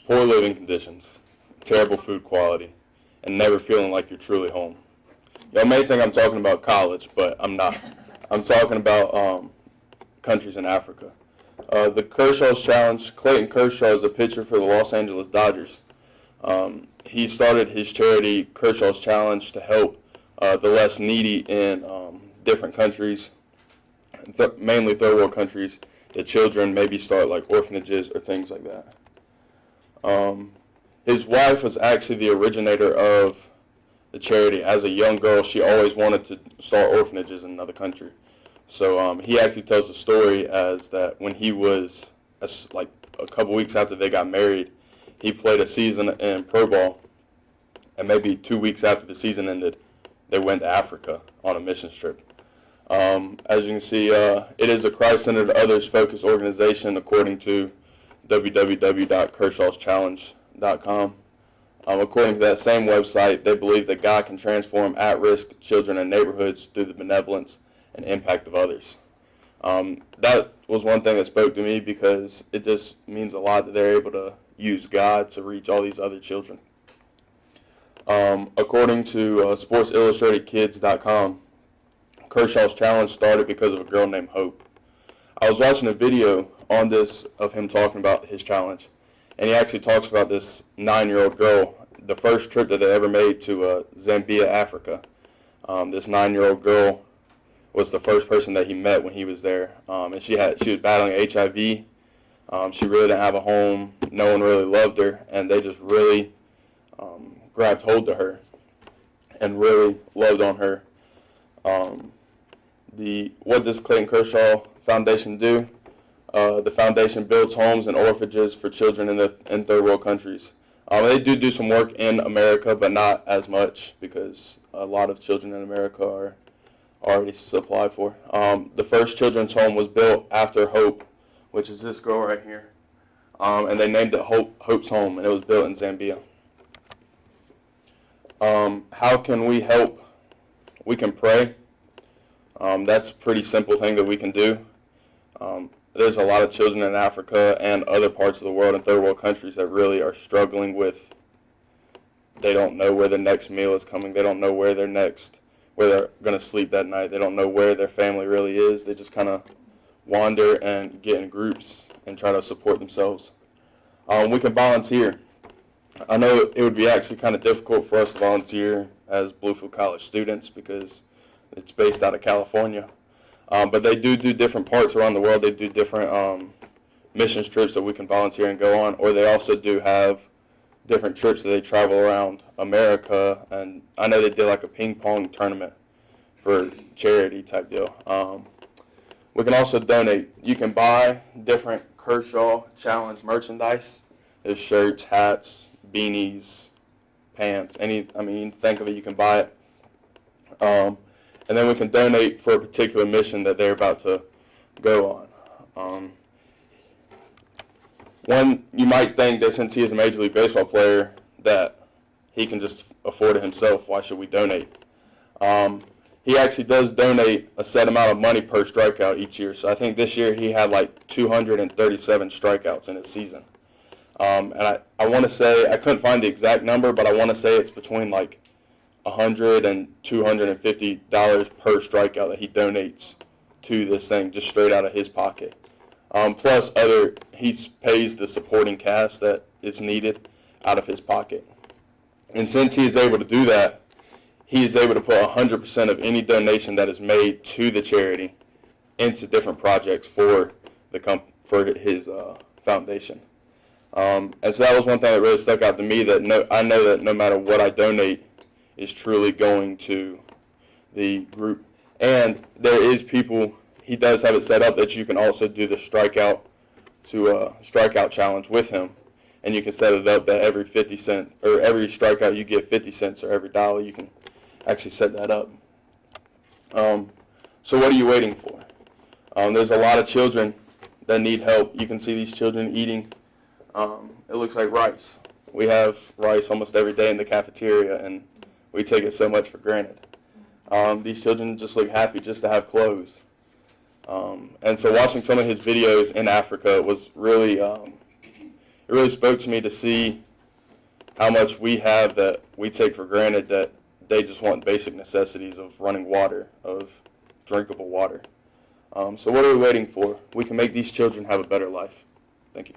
poor living conditions, terrible food quality, and never feeling like you're truly home. Y'all may think I'm talking about college, but I'm not. I'm talking about countries in Africa. The Kershaw's Challenge, Clayton Kershaw is a pitcher for the Los Angeles Dodgers. He started his charity, Kershaw's Challenge, to help the less needy in different countries, mainly third world countries, that children maybe start like orphanages or things like that. His wife was actually the originator of the charity. As a young girl, she always wanted to start orphanages in another country. So he actually tells the story as that when he was like a couple weeks after they got married, he played a season in pro ball, and maybe 2 weeks after the season ended, they went to Africa on a mission trip. As you can see, it is a Christ-centered, others-focused organization according to www.kershawschallenge.com. According to that same website, they believe that God can transform at-risk children and neighborhoods through the benevolence and impact of others. That was one thing that spoke to me because it just means a lot that they're able to use God to reach all these other children. According to SportsIllustratedKids.com, Kershaw's Challenge started because of a girl named Hope. I was watching a video on this of him talking about his challenge, and he actually talks about this 9-year-old girl, the first trip that they ever made to Zambia, Africa. This 9-year-old girl was the first person that he met when he was there, and she was battling HIV. She really didn't have a home. No one really loved her, and they just really grabbed hold to her and really loved on her. What does Clayton Kershaw Foundation do? The foundation builds homes and orphanages for children in third world countries. They do some work in America, but not as much because a lot of children in America are already supplied for. The first children's home was built after Hope, which is this girl right here, and they named it Hope's Home, and it was built in Zambia. How can we help? We can pray. That's a pretty simple thing that we can do. There's a lot of children in Africa and other parts of the world in third world countries that really are struggling with, they don't know where their next meal is coming. They don't know where they're going to sleep that night. They don't know where their family really is. They just kind of wander and get in groups and try to support themselves. We can volunteer. I know it would be actually kind of difficult for us to volunteer as Bluefield College students because it's based out of California. But they do different parts around the world. They do different missions trips that we can volunteer and go on, or they also do have different trips that they travel around America. And I know they did like a ping pong tournament for charity type deal. We can also donate. You can buy different Kershaw Challenge merchandise. There's shirts, hats, beanies, pants, think of it, you can buy it. And then we can donate for a particular mission that they're about to go on. One, you might think that since he is a Major League Baseball player that he can just afford it himself. Why should we donate? He actually does donate a set amount of money per strikeout each year. So I think this year he had like 237 strikeouts in his season. And I want to say, I couldn't find the exact number, but I want to say it's between like $100 and $250 per strikeout that he donates to this thing just straight out of his pocket. Plus he pays the supporting cast that is needed out of his pocket. And since he is able to do that, he is able to put 100% of any donation that is made to the charity into different projects for his foundation. And so that was one thing that really stuck out to me, that I know that no matter what I donate is truly going to the group. And there is people, he does have it set up that you can also do the strikeout challenge with him. And you can set it up that every 50 cents, or every strikeout you get 50 cents, or every dollar, you can actually set that up. So what are you waiting for? There's a lot of children that need help. You can see these children eating, it looks like rice. We have rice almost every day in the cafeteria, and we take it so much for granted. These children just look happy just to have clothes. And so watching some of his videos in Africa was really, it really spoke to me to see how much we have that we take for granted, that they just want basic necessities of running water, of drinkable water. So what are we waiting for? We can make these children have a better life. Thank you.